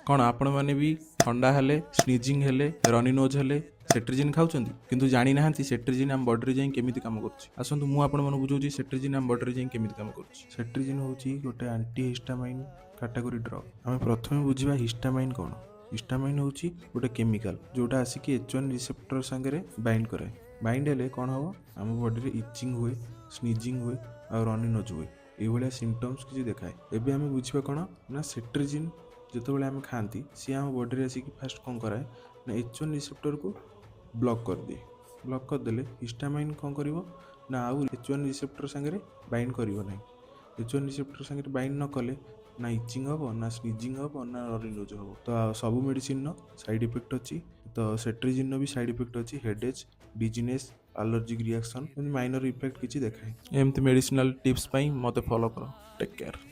कौन आपण मैंने भी ठंडा हेले स्नीजिंग हेले रनी नोज हेले सेट्रिजिन खाउछंती किंतु जानि नाहंती सेट्रिजिन आम बॉडी रे जाई केमिति काम करूछि। आसंतु मु आपण मन बुझौछि सेट्रिजिन आम बॉडी रे जाई केमिति काम करूछि। सेट्रिजिन होछि गोटे एंटीहिस्टामाइन कैटेगरी ड्रग। हम प्रथमे बुझिबा हिस्टामाइन कोन। हिस्टामाइन होछि गोटे केमिकल जोटा आसिकी H1 रिसेप्टर संगे बाइंड करे। बाइंड हेले कौन हम आम बॉडी रे इचिंग हुए स्नीजिंग हुए और रनी नोज हुए ये सिम्पटम्स किसी देखाए। एबे आम बुझा कौन ना सेट्रिजिन जितेबाला आम खाती सी आम बॉडी रे आसिक फास्ट कौन कराए ना H1 रिसेप्टर को ब्लॉक कर दिए। ब्लॉक करदेले हिस्टामाइन कौन कर ना आउ H1 रिसेप्टर संगे बाइंड कर ना। H1 रिसेप्टर संगे बाइंड न कले ना इचिंग हम ना स्नीजिंग हम ना रनी नोज हम। तो सब मेडिसिन साइड इफेक्ट अच्छी। तो सेट्रिजिन भी साइड इफेक्ट अच्छी headaches dizziness allergic reaction minor effect किसी देखाए। एमती मेडिसिनल टिप्स मते फॉलो करो। Take care.